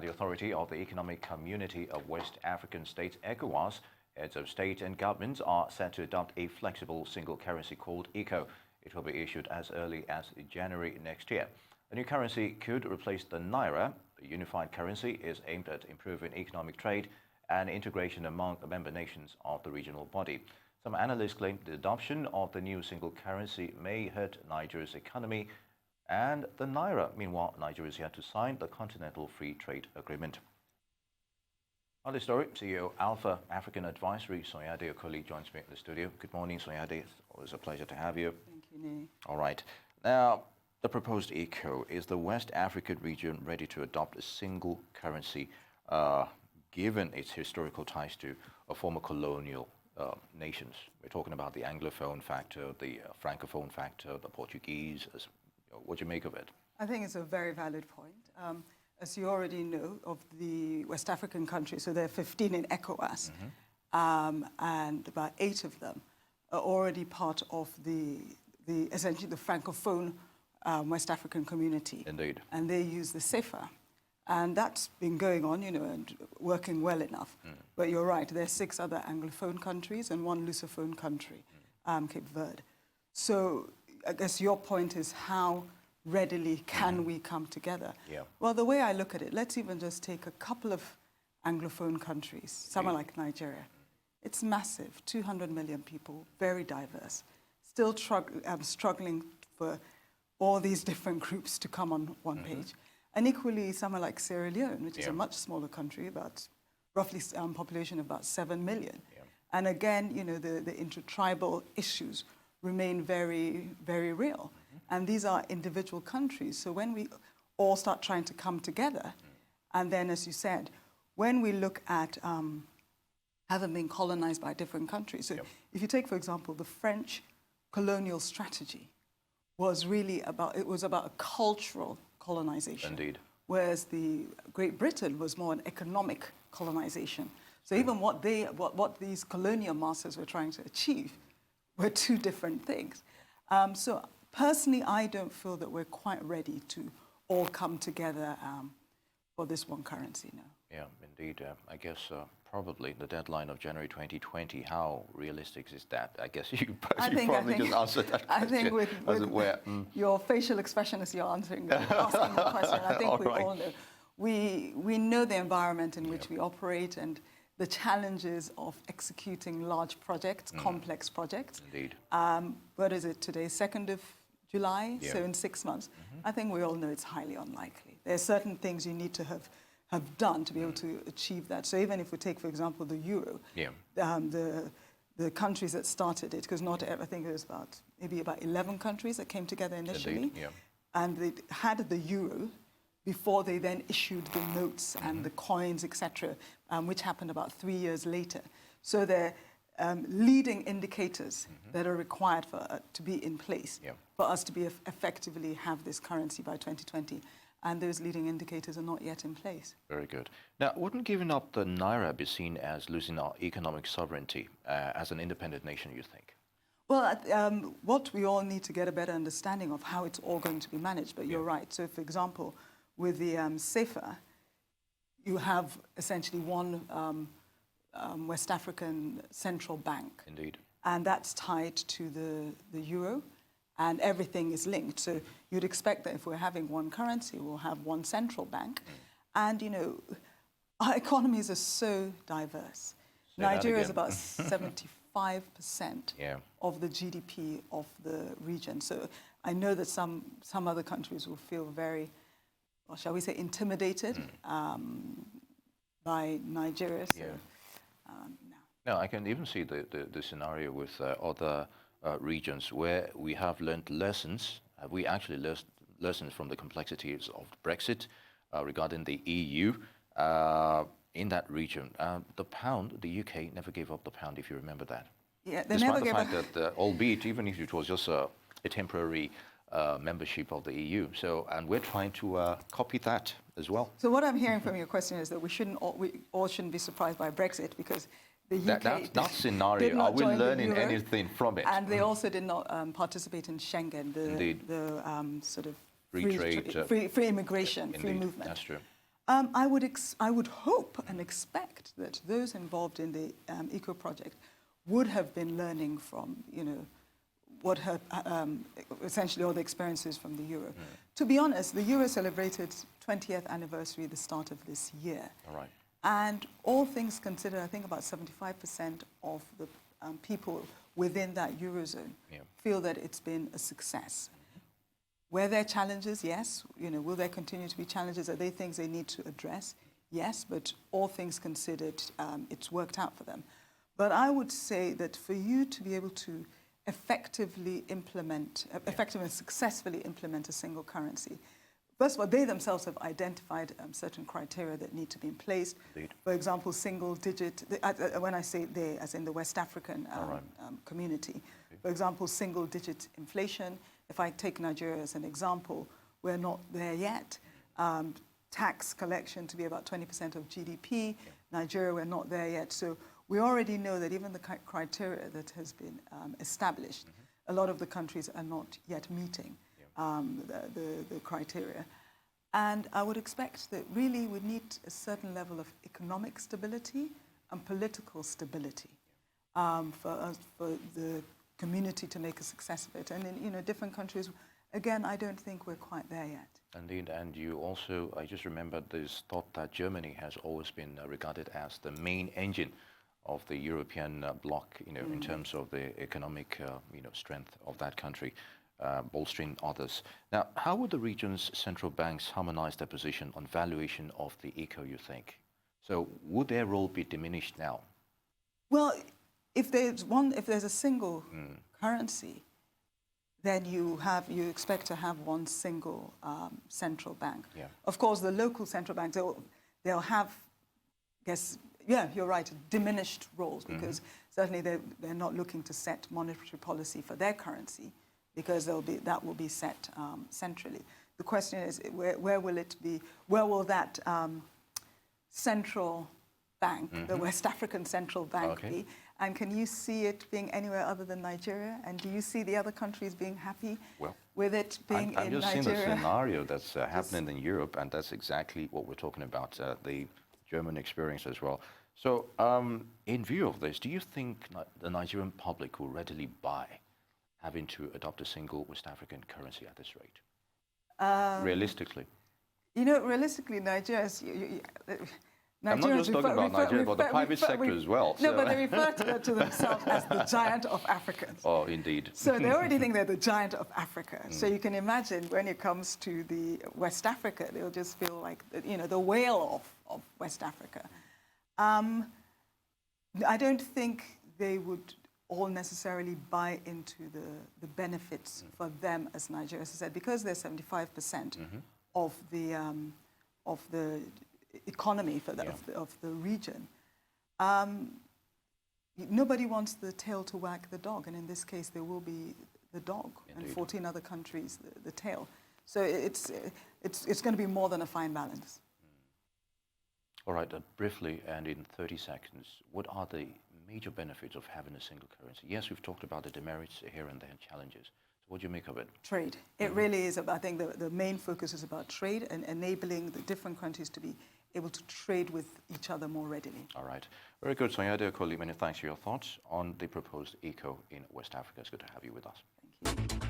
The authority of the Economic Community of West African States, ECOWAS, heads of state and governments are set to adopt a flexible single currency called ECO. It will be issued as early as January next year. The new currency could replace the Naira. The unified currency is aimed at improving economic trade and integration among the member nations of the regional body. Some analysts claim the adoption of the new single currency may hurt Nigeria's economy and the Naira. Meanwhile, Nigeria is yet to sign the Continental Free Trade Agreement. On this story, CEO Alpha African Advisory, Sanyade Okoli, joins me in the studio. Good morning, Sanyade. It's always a pleasure to have you. Thank you, Nee. All right. Now, the proposed ECO, is the West African region ready to adopt a single currency, given its historical ties to former colonial nations? We're talking about the Anglophone factor, the Francophone factor, the Portuguese. What do you make of it? I think it's a very valid point. As you already know, of the West African countries, so there are 15 in ECOWAS, and about 8 of them are already part of essentially the Francophone West African community. Indeed. And they use the CFA. And that's been going on, and working well enough. But you're right, there are 6 other Anglophone countries and 1 Lusophone country, Cape Verde. So I guess your point is how readily can we come together? Yeah. Well, the way I look at it, let's even just take a couple of Anglophone countries, somewhere like Nigeria. It's massive, 200 million people, very diverse, still struggling for all these different groups to come on one page. And equally, somewhere like Sierra Leone, which is a much smaller country, about roughly population of about 7 million. Yeah. And again, the intertribal issues remain very, very real. And these are individual countries. So when we all start trying to come together, and then, as you said, when we look at having been colonized by different countries. So if you take, for example, the French colonial strategy was really about a cultural colonization. Indeed. Whereas the Great Britain was more an economic colonization. So even what these colonial masters were trying to achieve were 2 different things. So personally, I don't feel that we're quite ready to all come together for this one currency now. Yeah, indeed. I guess probably the deadline of January 2020, how realistic is that? I guess you probably just answered that question. I think with your facial expression as you're asking the question, I think all know. We know the environment in which we operate and the challenges of executing large projects, complex projects. Indeed. What is it today, 2nd of July? Yeah. So in 6 months. I think we all know it's highly unlikely. There are certain things you need to have done to be able to achieve that. So even if we take, for example, the euro, the countries that started it, because I think it was maybe about 11 countries that came together initially. Indeed, yeah. And they had the euro before they then issued the notes and the coins, etc., which happened about 3 years later. So they're leading indicators that are required to be in place for us to effectively have this currency by 2020. And those leading indicators are not yet in place. Very good. Now, wouldn't giving up the Naira be seen as losing our economic sovereignty as an independent nation, you think? Well, what we all need to get a better understanding of how it's all going to be managed, but you're right. So, for example, with the CFA, you have essentially one West African central bank. Indeed. And that's tied to the euro. And everything is linked. So you'd expect that if we're having one currency, we'll have one central bank. And, our economies are so diverse. Nigeria is about 75% of the GDP of the region. So I know that some other countries will feel very, or shall we say, intimidated by Nigeria. So, no, I can even see the scenario with other regions where we have learned lessons. Have we actually learned lessons from the complexities of Brexit regarding the EU in that region? The pound, the UK never gave up the pound, if you remember that. Yeah, they Despite never gave the fact that, albeit even if it was just a temporary membership of the EU. So, and we're trying to copy that as well. So what I'm hearing from your question is that we all shouldn't be surprised by Brexit because the UK that scenario, are we learning anything from it? And they also did not participate in Schengen, the sort of free trade, free immigration, free movement. That's true. I would hope and expect that those involved in the ECO project would have been learning from, what her, essentially all the experiences from the euro. To be honest, the euro celebrated 20th anniversary at the start of this year. All right. And all things considered, I think about 75% of the people within that eurozone feel that it's been a success. Were there challenges? Yes. Will there continue to be challenges? Are there things they need to address? Yes, but all things considered, it's worked out for them. But I would say that for you to be able to effectively and successfully implement a single currency, first of all, they themselves have identified certain criteria that need to be in place. Indeed. For example, single digit, when I say they, as in the West African community, for example, single digit inflation. If I take Nigeria as an example, we're not there yet. Tax collection to be about 20% of GDP. Nigeria, we're not there yet. So we already know that even the criteria that has been established, a lot of the countries are not yet meeting the criteria. And I would expect that really we need a certain level of economic stability and political stability for the community to make a success of it. And in different countries, again, I don't think we're quite there yet. Indeed, and you also, I just remembered this thought that Germany has always been regarded as the main engine of the European bloc, in terms of the economic, strength of that country, bolstering others. Now, how would the region's central banks harmonize their position on valuation of the ECO, you think? So would their role be diminished now? Well, if there's a single currency, then you expect to have one single central bank. Yeah. Of course, the local central banks, they'll have, you're right, diminished roles, because certainly they're not looking to set monetary policy for their currency, because that will be set centrally. The question is, where will it be? Where will that central bank, the West African Central Bank, be? And can you see it being anywhere other than Nigeria? And do you see the other countries being happy with it being in Nigeria? I'm just seeing the scenario that's happening in Europe, and that's exactly what we're talking about, the German experience as well. So in view of this, do you think the Nigerian public will readily buy having to adopt a single West African currency at this rate? Realistically? Realistically, Nigeria's... I'm not just talking about Nigeria, but the private sector as well. No, but they refer to themselves as the giant of Africa. Oh, indeed. So they already think they're the giant of Africa. So you can imagine when it comes to the West Africa, they'll just feel like, the whale of West Africa. I don't think they would all necessarily buy into the benefits for them as Nigeria. As I said, because they're 75% of the economy of the region. Nobody wants the tail to wag the dog, and in this case, there will be the dog, and 14 other countries the tail. So it's going to be more than a fine balance. All right, briefly and in 30 seconds, what are the major benefits of having a single currency? Yes, we've talked about the demerits here and there, challenges. So what do you make of it? Trade. It really is. I think the main focus is about trade and enabling the different countries to be able to trade with each other more readily. All right. Very good. Sanyade Okoli, many thanks for your thoughts on the proposed ECO in West Africa. It's good to have you with us. Thank you.